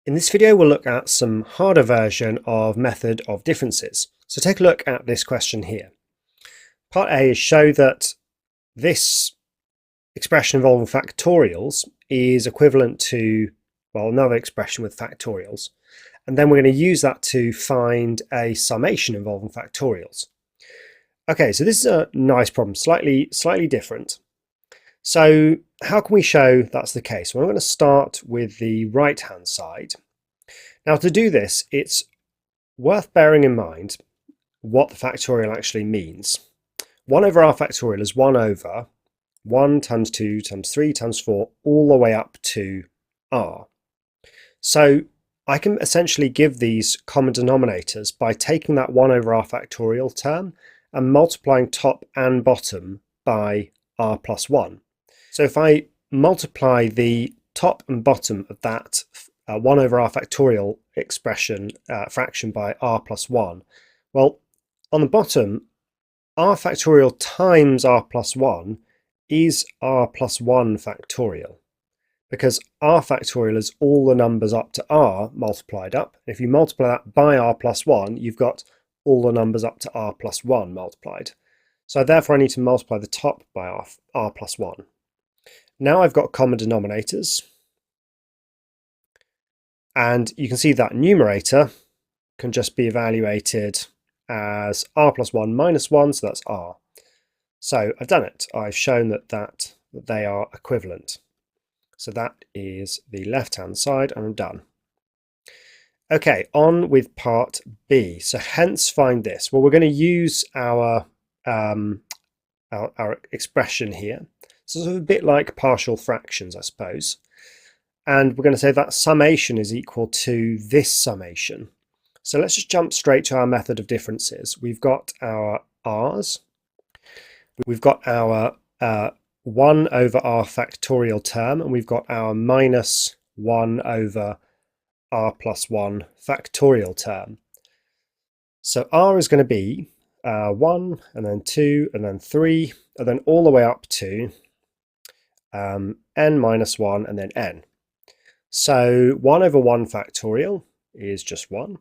In this video, we'll look at some harder version of method of differences. So take a look at this question here. Part A is show that this expression involving factorials is equivalent to, well, another expression with factorials. And then we're going to use that to find a summation involving factorials. Okay, so this is a nice problem, slightly different. So how can we show that's the case? Well, I'm going to start with the right-hand side. Now to do this, it's worth bearing in mind what the factorial actually means. 1 over r factorial is 1 over 1 times 2 times 3 times 4 all the way up to r. So I can essentially give these common denominators by taking that 1 over r factorial term and multiplying top and bottom by r plus 1. So if I multiply the top and bottom of that 1 over r factorial expression fraction by r plus 1, well, on the bottom, r factorial times r plus 1 is r plus 1 factorial, because r factorial is all the numbers up to r multiplied up. If you multiply that by r plus 1, you've got all the numbers up to r plus 1 multiplied. So therefore I need to multiply the top by r plus 1. Now I've got common denominators, and you can see that numerator can just be evaluated as r plus 1 minus 1, so that's r. So I've done it. I've shown that they are equivalent. So that is the left-hand side, and I'm done. Okay, on with part B. So hence find this. Well, we're going to use our expression here. So it's a bit like partial fractions, I suppose. And we're going to say that summation is equal to this summation. So let's just jump straight to our method of differences. We've got our r's. We've got our 1 over r factorial term, and we've got our minus 1 over r plus 1 factorial term. So r is going to be 1, and then 2, and then 3, and then all the way up to n minus 1, and then n. So 1 over 1 factorial is just 1,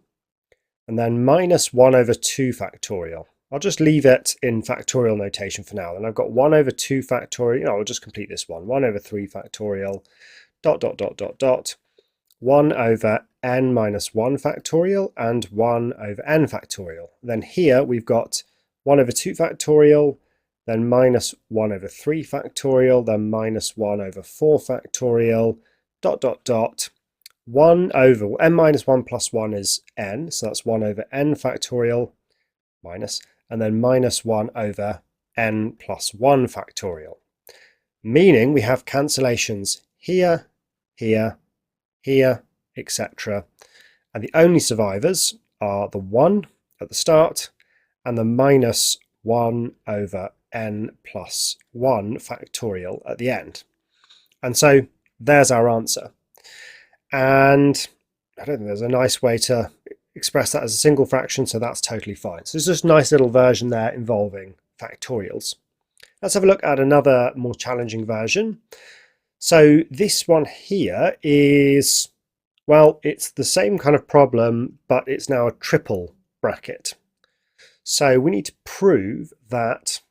and then minus 1 over 2 factorial. I'll just leave it in factorial notation for now. Then I've got 1 over 2 factorial, I'll just complete this one. 1 over 3 factorial, dot, dot, dot, dot, dot. 1 over n minus 1 factorial, and 1 over n factorial. Then here we've got 1 over 2 factorial, then minus 1 over 3 factorial, then minus 1 over 4 factorial, dot, dot, dot. 1 over n minus 1 plus 1 is n, so that's 1 over n factorial minus, and then minus 1 over n plus 1 factorial. Meaning we have cancellations here, here, here, etc. And the only survivors are the 1 at the start and the minus 1 over n plus 1 factorial at the end. And so there's our answer. And I don't think there's a nice way to express that as a single fraction, so that's totally fine. So it's just a nice little version there involving factorials. Let's have a look at another more challenging version. So this one here is, well, it's the same kind of problem, but it's now a triple bracket. So we need to prove that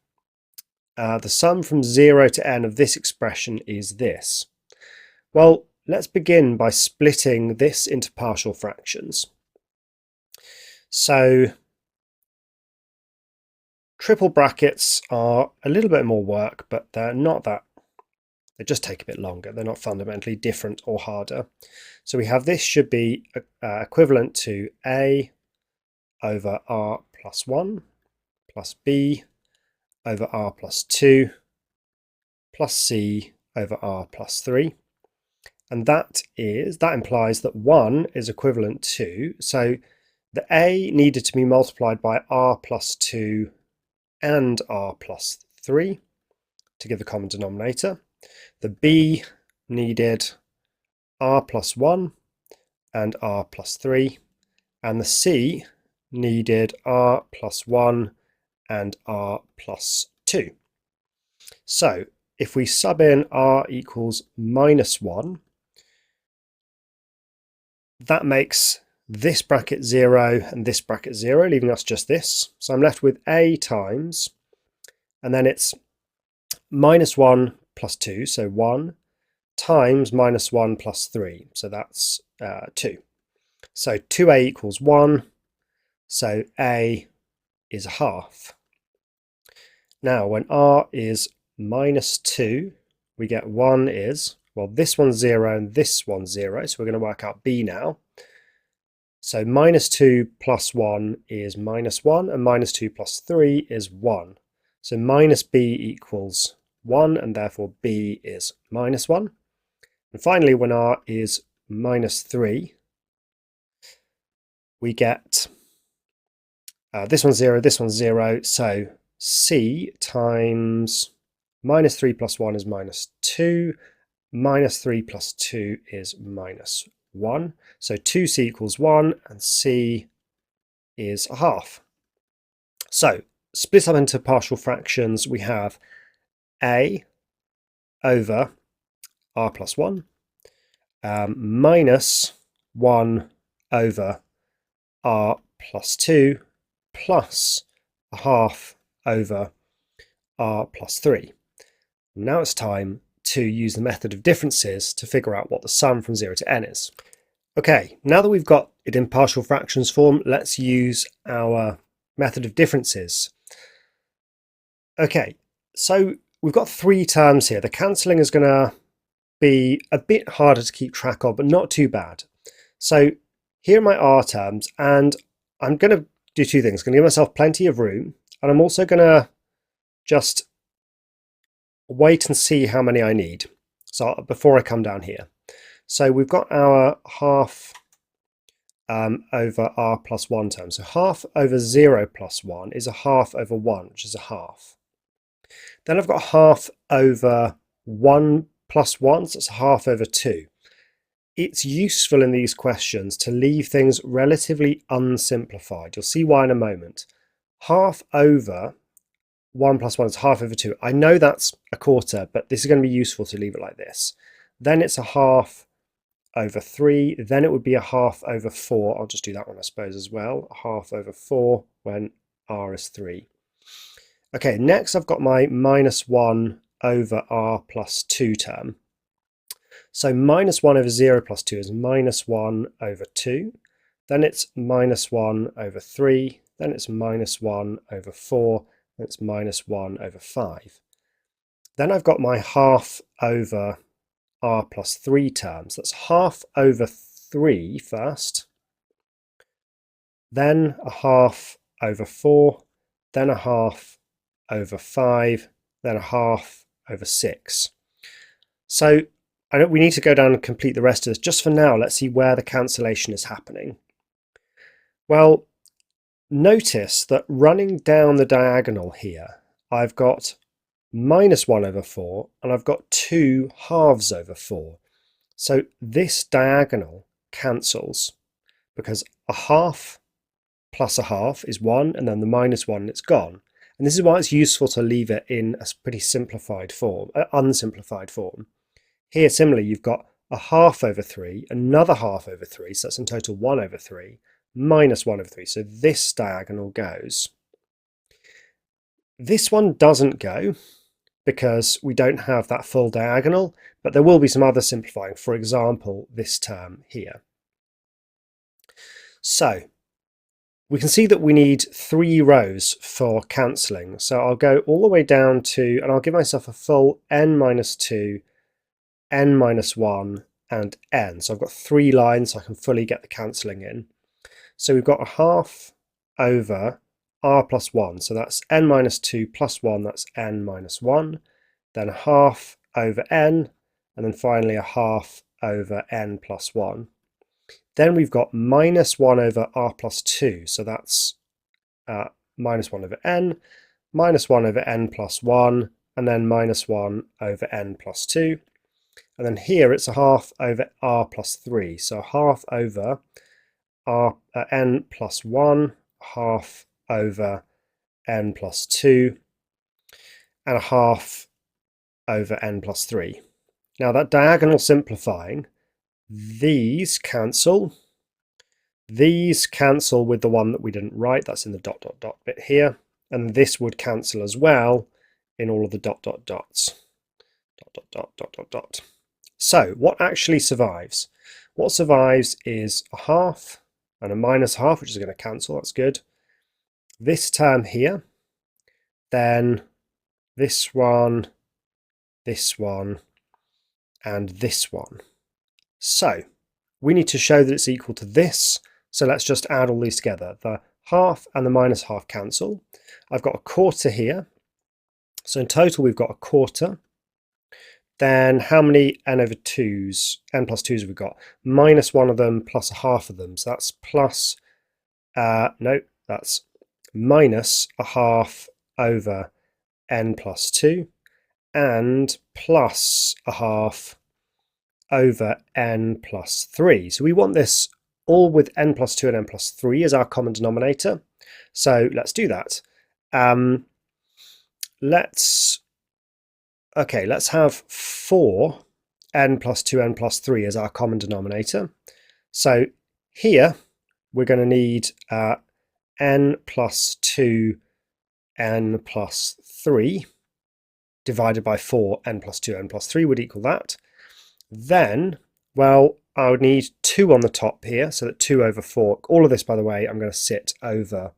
the sum from 0 to n of this expression is this. Well, let's begin by splitting this into partial fractions. So triple brackets are a little bit more work, but they're not that, they just take a bit longer. They're not fundamentally different or harder. So we have this should be equivalent to a over r plus 1 plus b over r plus 2 plus c over r plus 3. And that implies that 1 is equivalent to, so the a needed to be multiplied by r plus 2 and r plus 3 to give a common denominator. The b needed r plus 1 and r plus 3, and the c needed r plus 1 and r plus 2. So if we sub in r equals minus 1, that makes this bracket 0 and this bracket 0, leaving us just this. So I'm left with a times, and then it's minus 1 plus 2, so 1, times minus 1 plus 3, so that's 2. So 2a equals 1, so a is a half. Now when r is minus 2, we get 1 is, well, this one's 0 and this one's 0, so we're going to work out b now. So minus 2 plus 1 is minus 1, and minus 2 plus 3 is 1. So minus b equals 1, and therefore b is minus 1. And finally, when r is minus 3, we get this one's 0, this one's 0, so c times minus 3 plus 1 is minus 2, minus 3 plus 2 is minus 1. So 2c equals 1, and c is a half. So split up into partial fractions, we have a over r plus 1 minus 1 over r plus 2 plus a half over r plus 3. Now it's time to use the method of differences to figure out what the sum from 0 to n is. Okay, now that we've got it in partial fractions form, let's use our method of differences. Okay, so we've got 3 terms here. The cancelling is going to be a bit harder to keep track of, but not too bad. So here are my r terms, and I'm going to do 2 things. I'm going to give myself plenty of room, and I'm also going to just wait and see how many I need before I come down here. So we've got our half over r plus 1 term. So half over 0 plus 1 is a half over 1, which is a half. Then I've got half over 1 plus 1, so it's a half over 2. It's useful in these questions to leave things relatively unsimplified. You'll see why in a moment. Half over 1 plus 1 is half over 2. I know that's a quarter, but this is going to be useful to leave it like this. Then it's a half over 3. Then it would be a half over 4. I'll just do that one, I suppose, as well. A half over 4 when r is 3. Okay, next I've got my minus 1 over r plus 2 term. So minus 1 over 0 plus 2 is minus 1 over 2. Then it's minus 1 over 3. Then it's minus 1 over 4. Then it's minus 1 over 5. Then I've got my half over r plus 3 terms. That's half over 3 first. Then a half over 4. Then a half over 5. Then a half over 6. So we need to go down and complete the rest of this. Just for now, let's see where the cancellation is happening. Well, notice that running down the diagonal here, I've got minus 1 over 4, and I've got 2 halves over 4. So this diagonal cancels because a half plus a half is 1, and then the minus 1, it's gone. And this is why it's useful to leave it in a pretty simplified form, unsimplified form. Here, similarly, you've got a half over 3, another half over 3, so that's in total 1 over 3, minus 1 over 3. So this diagonal goes. This one doesn't go because we don't have that full diagonal, but there will be some other simplifying, for example, this term here. So we can see that we need 3 rows for cancelling. So I'll go all the way down to, and I'll give myself a full n minus 2, n minus 1, and n. So I've got 3 lines so I can fully get the cancelling in. So we've got a half over r plus 1. So that's n minus 2 plus 1, that's n minus 1. Then a half over n, and then finally a half over n plus 1. Then we've got minus 1 over r plus 2. So that's minus 1 over n, minus 1 over n plus 1, and then minus 1 over n plus 2. And then here it's a half over r plus 3. So half over n plus 1, half over n plus 2, and a half over n plus 3. Now that diagonal simplifying, these cancel, These cancel with the one that we didn't write, that's in the dot dot dot bit here, and this would cancel as well in all of the dot dot dots. Dot dot dot dot dot dot. So what actually survives? What survives is a half and a minus half, which is going to cancel, that's good. This term here, then this one, and this one. So we need to show that it's equal to this, so let's just add all these together. The half and the minus half cancel. I've got a quarter here, so in total we've got a quarter. Then how many n over 2s, n plus 2s have we got? Minus one of them plus a half of them, so that's plus, no, that's minus a half over n plus 2 and plus a half over n plus 3. So we want this all with n plus 2 and n plus 3 as our common denominator. So let's do that. Let's have 4 n plus 2 n plus 3 as our common denominator. So here we're going to need n plus 2 n plus 3 divided by 4 n plus 2 n plus 3 would equal that. Then, well, I would need 2 on the top here, so that 2 over 4, all of this, by the way, I'm going to sit over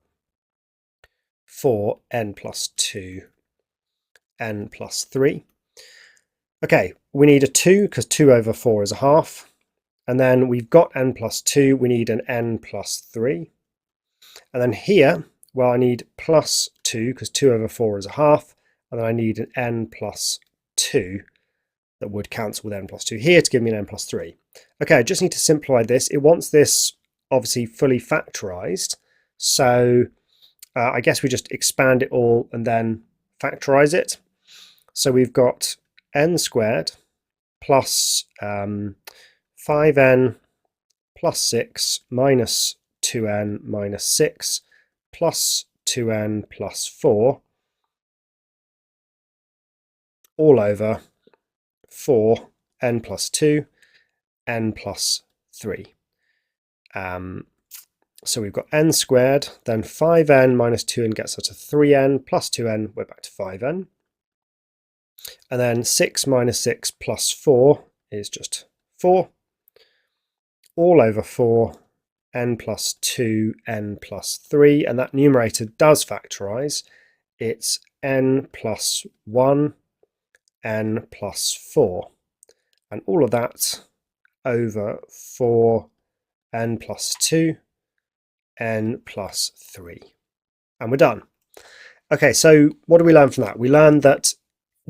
4 n plus 2 n plus 3. Okay, we need a 2 because 2 over 4 is a half. And then we've got n plus 2, we need an n plus 3. And then here, well, I need plus 2 because 2 over 4 is a half. And then I need an n plus 2 that would cancel with n plus 2 here to give me an n plus 3. Okay, I just need to simplify this. It wants this obviously fully factorized. So I guess we just expand it all and then factorize it. So we've got n squared plus 5n plus 6 minus 2n minus 6 plus 2n plus 4 all over 4 n plus 2 n plus 3. So we've got n squared, then 5n minus 2n gets us to 3n plus 2n, we're back to 5n. And then 6 minus 6 plus 4 is just 4. All over 4 n plus 2 n plus 3, and that numerator does factorize. It's n plus 1 n plus 4, and all of that over 4 n plus 2 n plus 3, and we're done. Okay, so what do we learn from that? We learned that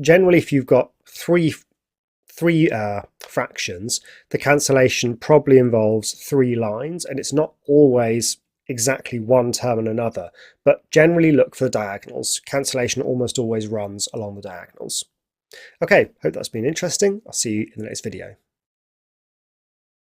generally if you've got three fractions, the cancellation probably involves 3 lines, and it's not always exactly one term and another, but generally look for the diagonals. Cancellation almost always runs along the diagonals. Okay, hope that's been interesting. I'll see you in the next video.